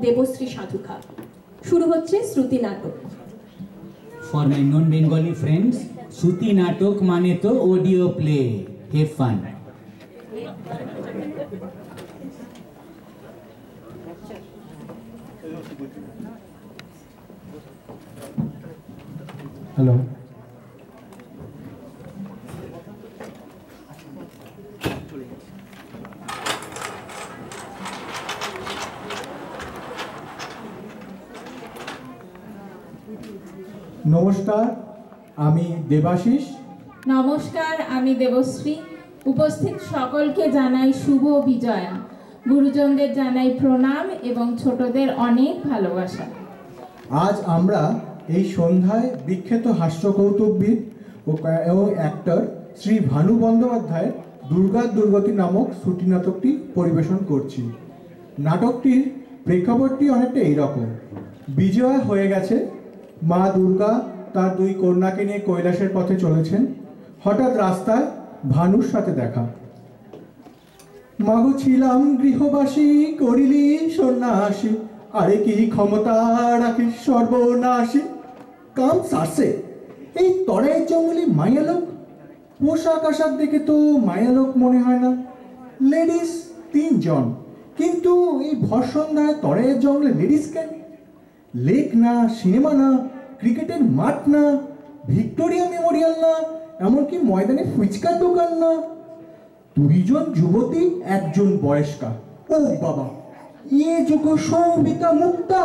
দেবশ্রী সাধুকা। শুরু হচ্ছে শ্রুতি নাটক। For my non-Bengali friends, শ্রুতি নাটক মানে তো audio play. Have fun. Hello, নমস্কার, আমি দেবাশিস। নমস্কার, আমি দেবশ্রী। উপস্থিত সকলকে জানাই শুভ বিজয়া। গুরুজনদের জানাই প্রণাম এবং ছোটদের অনেক ভালোবাসা। আজ আমরা এই সন্ধ্যায় বিখ্যাত হাস্যকৌতুকবিদ এবং অ্যাক্টর শ্রী ভানু বন্দ্যোপাধ্যায়ের দুর্গা দুর্গতি নামক শ্রুতি নাটকটি পরিবেশন করছি। নাটকটির প্রেক্ষাপটটি অনেকটা এইরকম। বিজয়া হয়ে গেছে, মা দুর্গা তার দুই কন্যাকে নিয়ে কৈলাসের পথে চলেছেন। হঠাৎ রাস্তায় ভানুর সাথে দেখা। মাগো ছিলাম গৃহবাসী, করিলি সন্ন্যাসী, আরে কি ক্ষমতা রাখিস সর্বনাশী। কাম সারছে, এই তরাইয়ের জঙ্গলে মায়ালোক। পোশাক আশাক দেখে তো মায়ালোক মনে হয় না। লেডিস 3 জন, কিন্তু এই ভর সন্ধ্যায় তরাইয়ের জঙ্গলে লেডিস কেন? লেক না, সিনেমা না, ক্রিকেটের মাঠ না, ভিক্টোরিয়া মেমোরিয়াল না, এমনকি ময়দানে ফুচকার দোকান না। 2 জন যুবতী, 1 জন বয়স্কা। ও বাবা, ইয়ে যুগ সৌমিতা মুক্তা।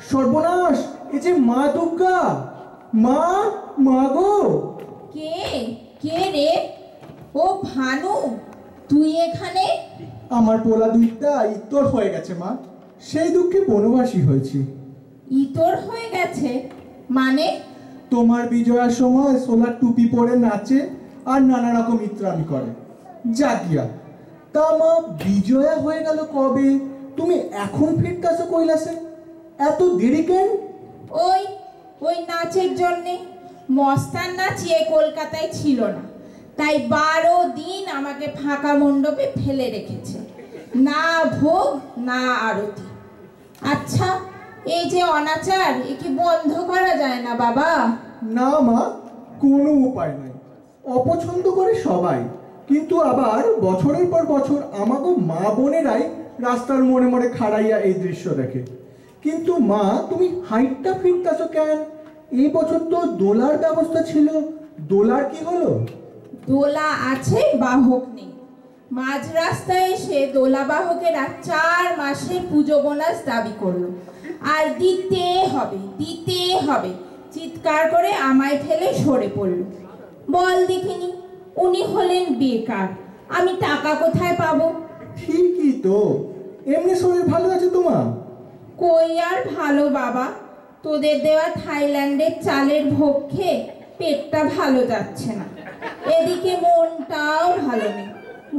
সর্বনাশ, এ যে মা দুর্গা। মা, মা গো। কে কে রে? ও ভানু, তুই এখানে? আমার পোলা দুইটা ইতর হয়ে গেছে মা, সেই দুঃখে বনবাসী হয়েছি। ইতর হয়ে গেছে মানে? তোমার বিজয়ার সময় সোলার টুপি পরে নাচে আর নানা রকম ইত্রামি করে। জাগিয়া তা মা, বিজয়া হয়ে গেল কবে? তুমি এখন ফিরতাছো কৈলাসে? এত দেরি কেন? ওই ওই নাচের জন্যে। মস্তান নাচিয়ে কলকাতায় ছিল না, তাই 12 দিন আমাকে ফাঁকা মণ্ডপে ফেলে রেখেছে। না ভোগ না আরতি। আচ্ছা, এই যে অনাচার, এ কি বন্ধ করা যায় না বাবা? না মা, কোনো উপায় নাই। অপছন্দ করে সবাই, কিন্তু আবার বছরের পর বছর আমাকে মা বোনেরাই রাস্তার মোড়ে মোড়ে খাড়াইয়া এই দৃশ্য দেখে। কিন্তু মা, তুমি হাইটটা ফিরতাছো কেন? এই বছর তো দোলার ব্যবস্থা ছিল, দোলার কি হলো? দোলা আছে, বাহক নেই। মাঝ রাস্তায় এসে দোলা বাহকেরা 4 মাসের পুজো বোনাস দাবি করলো, আর দিতে হবে দিতে হবে চিৎকার করে আমায় ফেলে সরে পড়ল। বল দেখিনি, উনি হলেন বেকার, আমি টাকা কোথায় পাবো? ঠিকই তো, এমনি শরীর ভালো আছে তোমার? কই আর ভালো বাবা, তোদের দেওয়া থাইল্যান্ডের চালের ভোগ খেয়ে পেটটা ভালো যাচ্ছে না। এদিকে মনটাও ভালো নেই।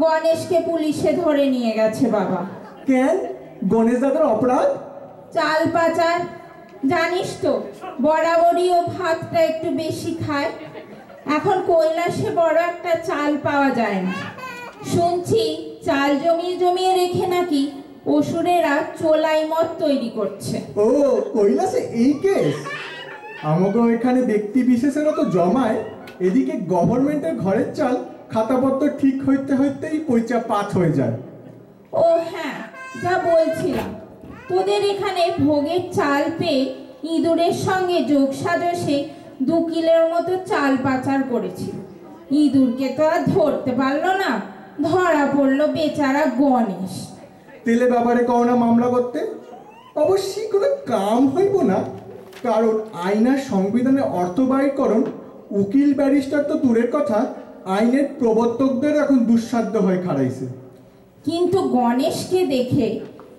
গণেশকে পুলিশে ধরে নিয়ে গেছে বাবা। কেন? গণেশ দাদার অপরাধ? চাল পাচার। জানিস তো, বরাবরই ও ভাতটা একটু বেশি খায়। এখন কৈলাসে বড় একটা চাল পাওয়া যায় না। শুনছি চাল জমিয়ে জমিয়ে রেখে নাকি অসুরেরা চোলাই মদ তৈরি করছে। ও, কৈলাসে এই কেস? আমাকে এখানে ব্যক্তি বিশেষেরও তো জমায়। এদিকে গভর্নমেন্টের ঘরের চাল খাতাপত্র ঠিক হইতে হইতেই পয়সা পাত হয়ে যায়। ও হ্যাঁ, যা বলছিলাম, তোদের এখানে ভোগের চাল পেয়ে ইঁদুরের সঙ্গে যোগ সাজসে 2 কিলোর মতো চাল পাচার করেছিল। ইঁদুরকে তো আর ধরতে পারলো না, ধরা পড়লো বেচারা গণেশ। তেলে ব্যাপারে করোনা মামলা করতে অবশ্যই কোনো কাম হইব না, কারণ আইনার সংবিধানের অর্থবাহীকরণ উকিল ব্যারিস্টার তো দূরের কথা, আইনের প্রবর্তকদের এখন দুঃসাধ্য হয়ে খাড়াইছে। কিন্তু গণেশকে দেখে,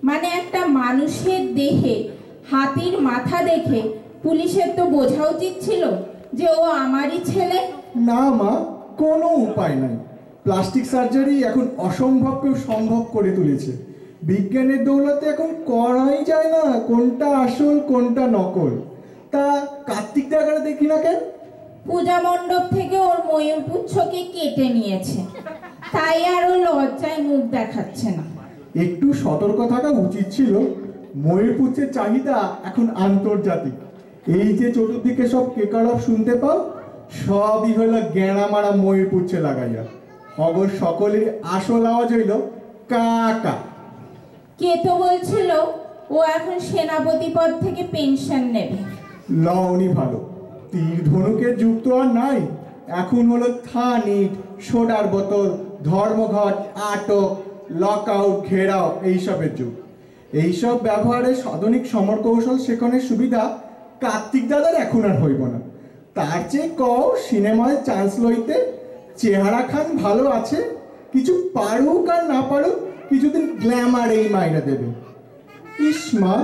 মানে একটা মানুষের দেহে হাতির মাথা দেখে পুলিশের তো বোঝা উচিত ছিল যে ও আমারই ছেলে। না মা, কোনো উপায় নাই। প্লাস্টিক সার্জারি এখন অসম্ভবকেও সম্ভব করে তুলেছে। বিজ্ঞানের দৌলতে এখন করাই যায় না কোনটা আসল কোনটা নকল। তা কার্তিক টাকাটা দেখি না কেন? পূজা মণ্ডপ থেকে ওর ময়ূর পুচ্ছকে কেটে নিয়েছে, তাই আর ও লজ্জায় মুখ দেখাচ্ছে না। একটু সতর্ক থাকা উচিত ছিল। ময়ূরপুচ্ছের চাহিদা এখন আন্তর্জাতিক। এই যে চতুর্দিকে সব কেকারব শুনতে পাও, সবই হলো গেঁড়া মারা ময়ূরপুচ্ছে লাগাইয়া। অগর সকলের আসল আওয়াজ হইল কা কা। কে তো বলছিল ও এখন সেনাপতি পদ থেকে পেনশন নেবে। লওনি ভালো, তীর ধনুকের যুগ তো আর নাই। এখন হলো থানিট, সোডার বোতল, ধর্মঘট, আটক, লকআউট, ঘেরাও এইসবের যুগ। এইসব ব্যবহারে আধুনিক সমর কৌশল শেখানোর সুবিধা কার্তিক দাদার এখন আর হইব না। তার চেয়ে কও সিনেমায় চান্স লইতে। চেহারা খান ভালো আছে, কিছু পারুক আর না পারুক কিছুদিন গ্ল্যামার এই মাইনা দেবে। ইসমা,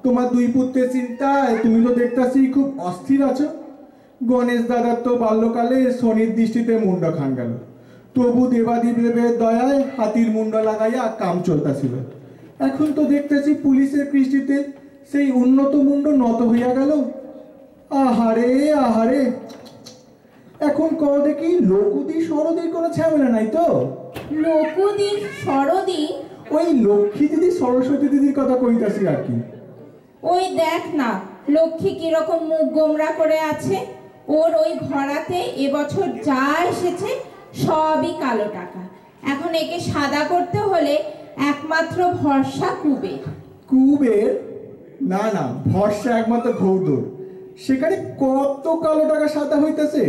তোমার দুই পুত্রের চিন্তায় তুমি তো দেখতাছি খুব অস্থির আছো। গণেশ দাদার তো বাল্যকালে শনির দৃষ্টিতে মুন্ড খান গেল, তবু দেবাদিদেবের দয়ায় হাতির মুন্ড লাগাইয়া কাম চলতেছিল। এখন তো দেখতেছি পুলিশের কৃষ্টিতে সেই উন্নত মুন্ড নত হইয়া গেল। আহারে আহারে, এখন কও দেখি লোকুদি সরদির কোনো ঝামেলা নাই তো? লোকুদি সরদি? ওই লক্ষ্মী দিদি সরস্বতী দিদির কথা কইতাছি আর কি। ওই দেখ না লক্ষ্মী কিরকম মুখ গোমরা করে আছে। ওর ওই ঘরাতে এবছর যা এসেছে সবই কালো টাকা। এখন একে সাদা করতে হলে একমাত্র ভরসা কুবের। কুবের? না না, ভরসা একমাত্র ঘৌদর। সেখানে কত কালো টাকা সাদা হইতেছে,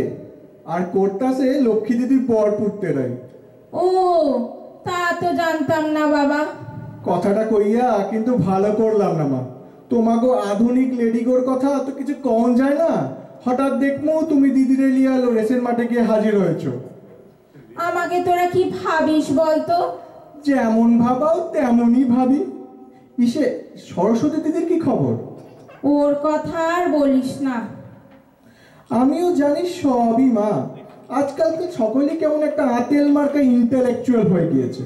আর করতেছে লক্ষ্মী দিদির বর পুত্রেরাই। ও, তা তো জানতাম না বাবা। কথাটা কইয়া কিন্তু ভালো করলাম না মা। তোমাকে আধুনিক লেডিগোর কথা তো কিছু কম যায় না। হঠাৎ দেখমু তুমি দিদিরে লিয়া রেসের মাঠে গিয়ে হাজির হয়েছো। আমাকে তোরা কি ভাবিস বলতো? যেমন ভাবাও তেমনই ভাবি। ইসে সরস্বতী দিদির কি খবর? ওর কথা আর বলিস না। আমিও জানি সবই মা। আজকাল তো সকলেই কেমন একটা আতেল মার্কা ইন্টেলেকচুয়াল হয়ে গিয়েছে।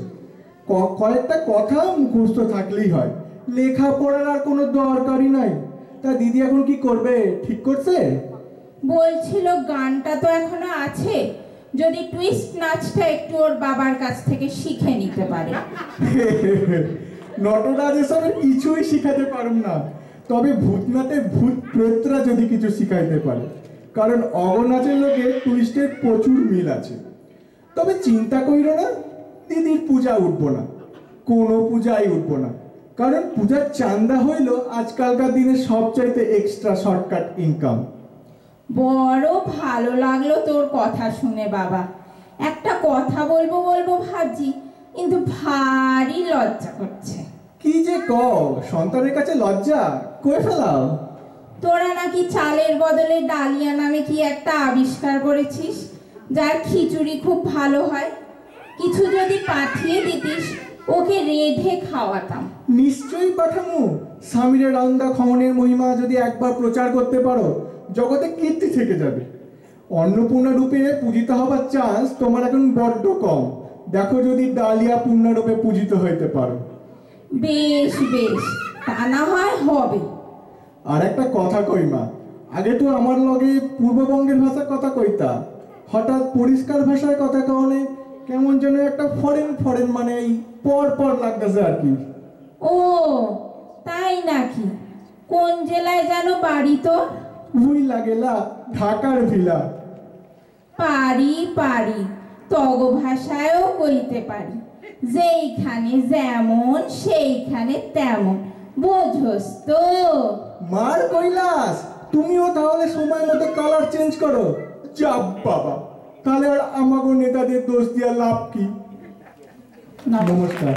কয়েকটা কথা মুখস্থ থাকলেই হয়, লেখাপড়ার আর কোনো দরকারই নাই। তা দিদি এখন কি করবে ঠিক করছে? বলছিল গানটা তো এখনো আছে, যদি টুইস্ট নাচটা একটু ওর বাবার কাছ থেকে শিখে নিতে পারে। নটরাজ এসবের কিছুই শিখাতে পারুম না, তবে ভূতনাথে ভূত প্রেতরা যদি কিছু শিখাইতে পারে। কারণ অগনাচের লোকে টুইস্টের প্রচুর মিল আছে। তবে চিন্তা কইরো না, দিদির পূজা উঠবো না, কোনো পূজাই উঠবো না। কারণ পূজার চান্দা হইল আজকালকার দিনে সবচাইতে এক্সট্রা শর্টকাট ইনকাম। বড় ভালো লাগলো তোর কথা শুনে বাবা। একটা কথা বলবো বলবো ভাবছি, কিন্তু ভারী লজ্জা করছে। কি যে কও, সন্তানের কাছে লজ্জা কই ফেলাও। তোরা নাকি চালের বদলে ডালিয়া নামে কি একটা আবিষ্কার করেছিস, যার খিচুড়ি খুব ভালো হয়। কিছু যদি পাঠিয়ে দিতিস, ওকে রেঁধে খাওয়াতাম। নিশ্চয়ই পাঠামু। স্বামীর রান্দা খমনের মহিমা যদি একবার প্রচার করতে পারো, জগতে কীর্তি থেকে যাবে। অন্নপূর্ণা রূপে পূজিত হবার চান্স তোমার এখন বড্ড কম। দেখো যদি ডালিয়া পূর্ণা রূপে পূজিত হইতে পারো। বেশ বেশ, তা না হয় হবে। আর একটা কথা কই মা, আগে তো আমার লগে পূর্ববঙ্গের ভাষার কথা কইতা, হঠাৎ পরিষ্কার ভাষার কথা কারণে কেমন যেন একটা ফরেন ফরেন মানে এই পর পর লাগতেছে আর কি। ও তাই নাকি? কোন জেলায় যেন বাড়ি তো? ভুই লাগেলা, ঢাকার ভিলা। পারি পারি, তগ ভাষায়ও কইতে পারি। যেইখানে যেমন সেইখানে তেমন, বোঝস তো? মার কৈলাস, তুমিও তাহলে সময় মতো কালার চেঞ্জ করো। যাব বাবা, তাহলে আর আমাগো নেতাদের দোষ দিয়া লাভ কি? নমস্কার। নমস্কার।